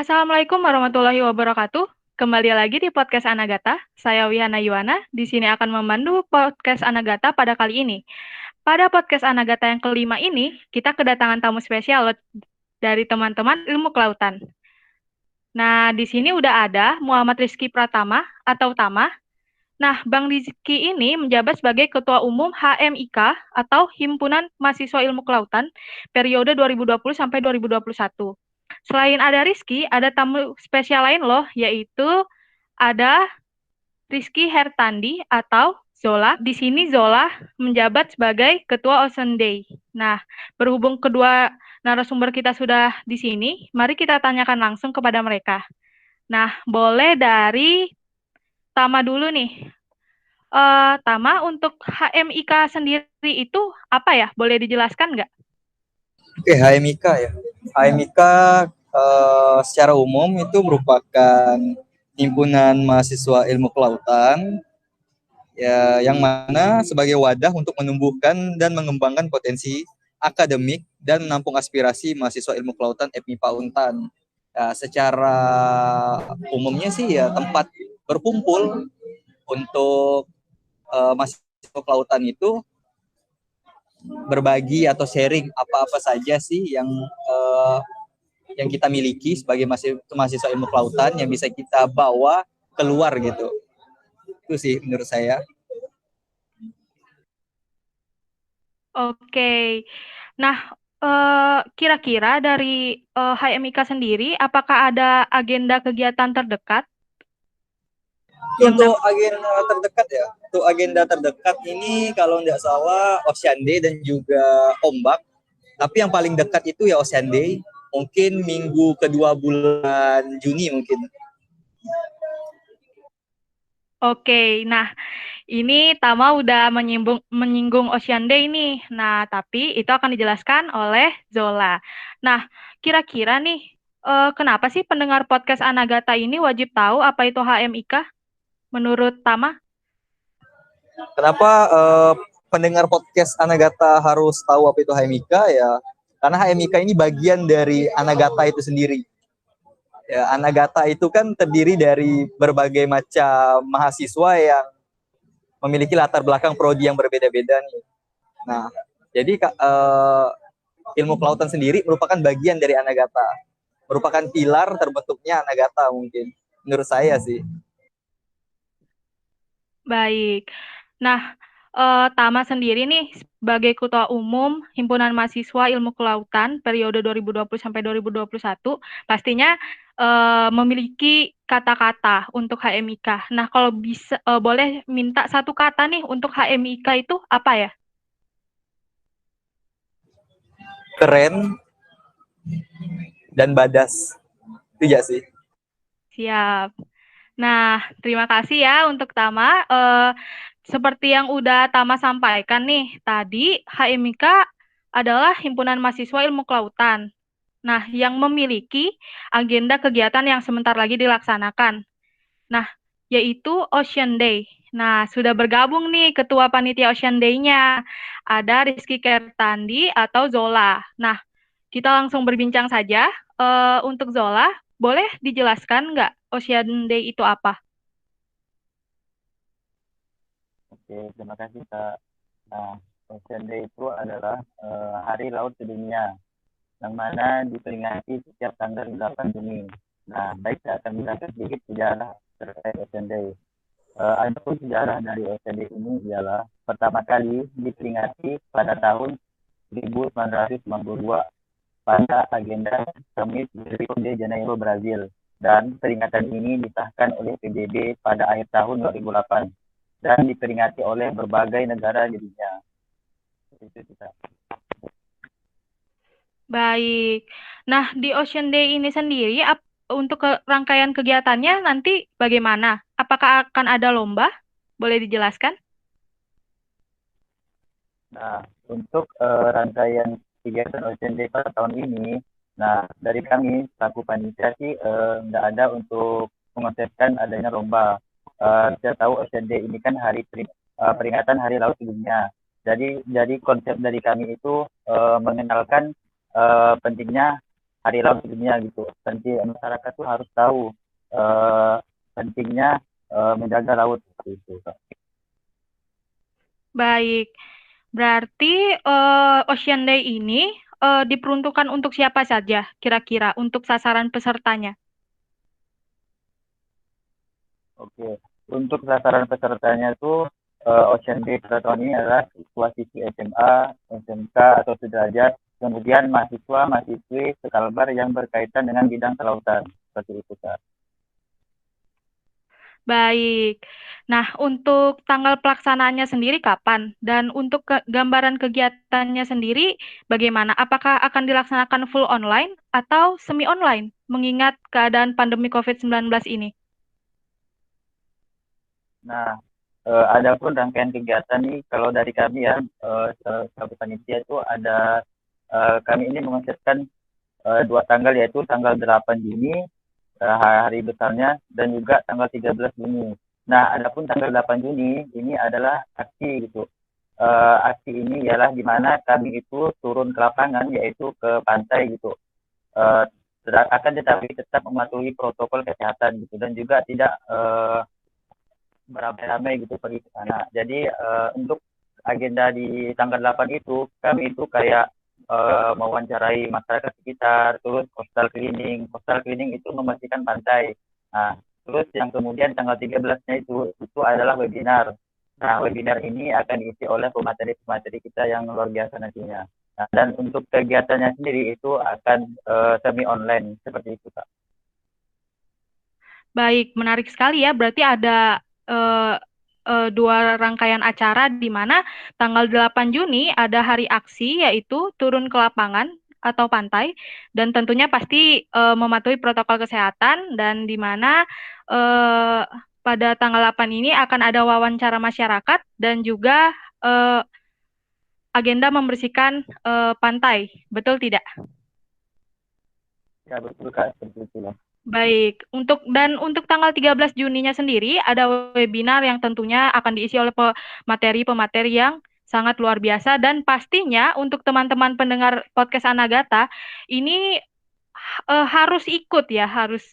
Assalamualaikum warahmatullahi wabarakatuh. Kembali lagi di podcast Anagata. Saya Wihana Yuwana. Di sini akan memandu podcast Anagata pada kali ini. Pada podcast Anagata yang kelima ini, kita kedatangan tamu spesial dari teman-teman ilmu kelautan. Nah, di sini udah ada Muhammad Rizky Pratama atau Tama. Nah, Bang Rizky ini menjabat sebagai Ketua Umum HMIK atau Himpunan Mahasiswa Ilmu Kelautan periode 2020 sampai 2021. Selain ada Rizky, ada tamu spesial lain loh, yaitu ada Rizky Hertandi atau Zola. Di sini Zola menjabat sebagai Ketua Ocean Day. Nah, berhubung kedua narasumber kita sudah di sini, mari kita tanyakan langsung kepada mereka. Nah, boleh dari Tama dulu nih. Tama, untuk HMIK sendiri itu apa ya? Boleh dijelaskan nggak? Oke, HMIK ya. HMIK secara umum itu merupakan himpunan mahasiswa ilmu kelautan ya, yang mana sebagai wadah untuk menumbuhkan dan mengembangkan potensi akademik dan menampung aspirasi mahasiswa ilmu kelautan FMIPA Untan. Ya, secara umumnya sih ya tempat berkumpul untuk mahasiswa kelautan itu berbagi atau sharing apa-apa saja sih yang kita miliki sebagai mahasiswa ilmu kelautan yang bisa kita bawa keluar gitu. Itu sih menurut saya. Oke. Nah, kira-kira dari HMIK sendiri, apakah ada agenda kegiatan terdekat yang Untuk agenda terdekat ya, untuk agenda terdekat ini kalau nggak salah Ocean Day dan juga Ombak. Tapi yang paling dekat itu ya Ocean Day, mungkin minggu kedua bulan Juni mungkin. Oke, nah ini Tama udah menyinggung Ocean Day nih. Nah, tapi itu akan dijelaskan oleh Zola. Nah, kira-kira nih, kenapa sih pendengar podcast Anagata ini wajib tahu apa itu HMIK menurut Tama? Kenapa pendengar podcast Anagata harus tahu apa itu HMIK ya? Karena HMIK ini bagian dari Anagata itu sendiri. Ya, Anagata itu kan terdiri dari berbagai macam mahasiswa yang memiliki latar belakang prodi yang berbeda-beda nih. Nah, jadi ilmu kelautan sendiri merupakan bagian dari Anagata, merupakan pilar terbentuknya Anagata mungkin, menurut saya sih. Baik. Nah, Tama sendiri nih sebagai Ketua Umum Himpunan Mahasiswa Ilmu Kelautan periode 2020 sampai 2021, pastinya memiliki kata-kata untuk HMIK. Nah, kalau bisa boleh minta satu kata nih untuk HMIK itu apa ya? Keren dan badas, itu ya sih. Siap. Nah, terima kasih ya untuk Tama. Seperti yang udah Tama sampaikan nih, tadi HMIK adalah Himpunan Mahasiswa Ilmu Kelautan. Nah, yang memiliki agenda kegiatan yang sebentar lagi dilaksanakan. Nah, yaitu Ocean Day. Nah, sudah bergabung nih Ketua Panitia Ocean Day-nya. Ada Rizky Kertandi atau Zola. Nah, kita langsung berbincang saja. Untuk Zola, boleh dijelaskan nggak Ocean Day itu apa? Oke, terima kasih Kak. Nah, Ocean Day itu adalah Hari Laut Sedunia, yang mana diperingati setiap tanggal 8 Juni. Nah, baik saya akan menjelaskan sedikit sejarah terkait Ocean Day. Adapun sejarah dari Ocean Day ini ialah pertama kali diperingati pada tahun 1992 pada agenda Summit di Rio de Janeiro, Brazil. Dan peringatan ini disahkan oleh PBB pada akhir tahun 2008 dan diperingati oleh berbagai negara di dunia. Itu kita. Baik. Nah, di Ocean Day ini sendiri, untuk rangkaian kegiatannya nanti bagaimana? Apakah akan ada lomba? Boleh dijelaskan? Nah, untuk rangkaian kegiatan Ocean Day pada tahun ini, nah dari kami selaku panitia sih nggak ada untuk mengonsepkan adanya lomba. Kita tahu Ocean Day ini kan peringatan Hari Laut Sedunia. Jadi konsep dari kami itu mengenalkan pentingnya Hari Laut Sedunia gitu. Penting masyarakat tuh harus tahu pentingnya menjaga laut seperti itu, Kak. Baik, berarti Ocean Day ini diperuntukkan untuk siapa saja kira-kira untuk sasaran pesertanya? Oke, untuk sasaran pesertanya itu Ocean Day pada tahun ini adalah siswa siswi SMA, SMK atau sederajat, kemudian mahasiswa mahasiswi sekalbar yang berkaitan dengan bidang kelautan seperti itu, Kak. Baik. Nah, untuk tanggal pelaksanaannya sendiri kapan? Dan untuk gambaran kegiatannya sendiri bagaimana? Apakah akan dilaksanakan full online atau semi online mengingat keadaan pandemi COVID-19 ini? Nah, ada pun rangkaian kegiatan nih kalau dari kami ya selaku panitia itu ada kami ini mengonsepkan dua tanggal yaitu tanggal 8 Juni hari besarnya dan juga tanggal 13 Juni. Nah, adapun tanggal 8 Juni ini adalah aksi gitu. Aksi ini ialah di mana kami itu turun ke lapangan yaitu ke pantai gitu. Uh, akan tetapi tetap mematuhi protokol kesehatan gitu dan juga tidak beramai-ramai gitu pergi ke sana. Jadi untuk agenda di tanggal 8 itu kami itu kayak mewawancarai masyarakat sekitar, terus coastal cleaning itu membersihkan pantai. Nah, terus yang kemudian tanggal 13-nya itu adalah webinar. Nah, webinar ini akan diisi oleh pemateri-pemateri kita yang luar biasa nantinya. Nah, dan untuk kegiatannya sendiri itu akan semi online seperti itu, Kak. Baik, menarik sekali ya. Berarti ada eh, dua rangkaian acara di mana tanggal 8 Juni ada hari aksi yaitu turun ke lapangan atau pantai dan tentunya pasti mematuhi protokol kesehatan dan di mana eh, pada tanggal 8 ini akan ada wawancara masyarakat dan juga eh, agenda membersihkan pantai. Betul tidak? Ya, betul, Kak, seperti itu. Baik, untuk tanggal 13 Juninya sendiri ada webinar yang tentunya akan diisi oleh pemateri-pemateri yang sangat luar biasa dan pastinya untuk teman-teman pendengar podcast Anagata ini harus ikut ya, harus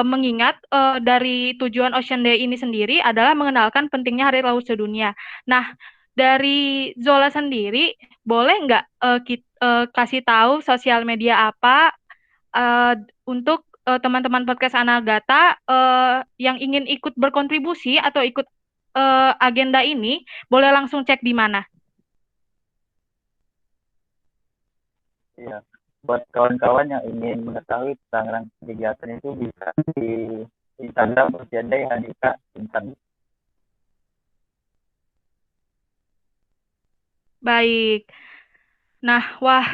mengingat dari tujuan Ocean Day ini sendiri adalah mengenalkan pentingnya Hari Laut Sedunia. Nah, dari Zola sendiri boleh nggak kasih tahu sosial media apa eh, untuk teman-teman podcast Anagata yang ingin ikut berkontribusi atau ikut agenda ini, boleh langsung cek di mana? Iya. Buat kawan-kawan yang ingin mengetahui tentang kegiatan itu bisa di Instagram Posyanday Handika Intan. Baik. Nah, wah,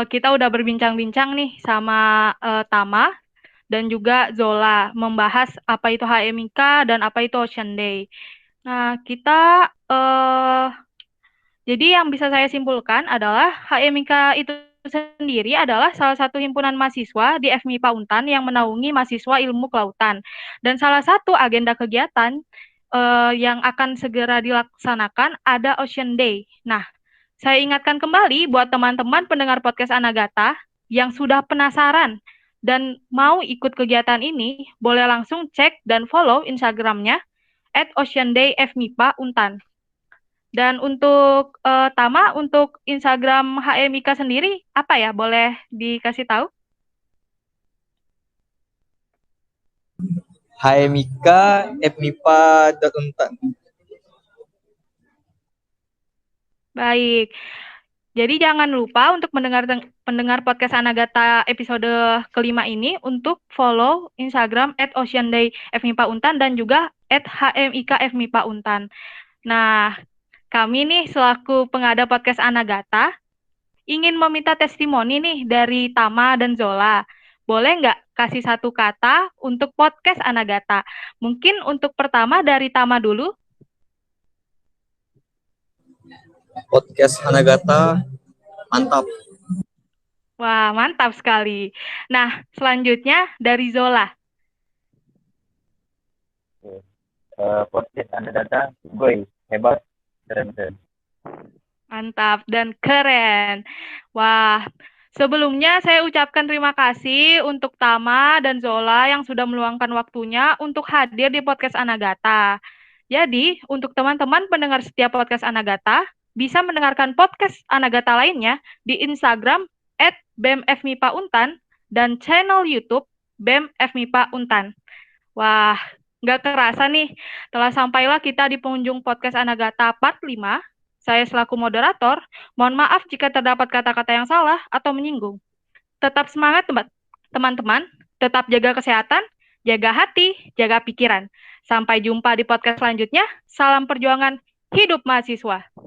kita udah berbincang-bincang nih sama Tama dan juga Zola membahas apa itu HMIK dan apa itu Ocean Day. Nah, kita jadi yang bisa saya simpulkan adalah HMIK itu sendiri adalah salah satu himpunan mahasiswa di FMIPA Untan yang menaungi mahasiswa ilmu kelautan. Dan salah satu agenda kegiatan yang akan segera dilaksanakan ada Ocean Day. Nah, saya ingatkan kembali buat teman-teman pendengar podcast Anagata yang sudah penasaran dan mau ikut kegiatan ini, boleh langsung cek dan follow Instagramnya @oceandayfmipa Untan. Dan untuk Tama, untuk Instagram HMIK sendiri, apa ya? Boleh dikasih tahu? HMIK fmipa.untan. Baik. Jadi jangan lupa untuk pendengar podcast Anagata episode kelima ini untuk follow Instagram @oceandayfmipa.untan dan juga @hmikfmipa.untan. Nah, kami nih selaku pengada podcast Anagata ingin meminta testimoni nih dari Tama dan Zola. Boleh nggak kasih satu kata untuk podcast Anagata? Mungkin untuk pertama dari Tama dulu. Podcast Hanagata mantap. Wah, mantap sekali. Nah, selanjutnya dari Zola. Podcast Anda Data, gue hebat, keren. Mantap dan keren. Wah, Sebelumnya saya ucapkan terima kasih untuk Tama dan Zola yang sudah meluangkan waktunya untuk hadir di podcast Anagata. Jadi, untuk teman-teman pendengar setiap podcast Anagata, bisa mendengarkan podcast Anagata lainnya di Instagram @bemfmipauntan dan channel YouTube BEM FMIPA Untan. Wah, nggak kerasa nih, telah sampailah kita di penghujung podcast Anagata part 5. Saya selaku moderator, mohon maaf jika terdapat kata-kata yang salah atau menyinggung. Tetap semangat teman-teman, tetap jaga kesehatan, jaga hati, jaga pikiran. Sampai jumpa di podcast selanjutnya. Salam perjuangan, hidup mahasiswa.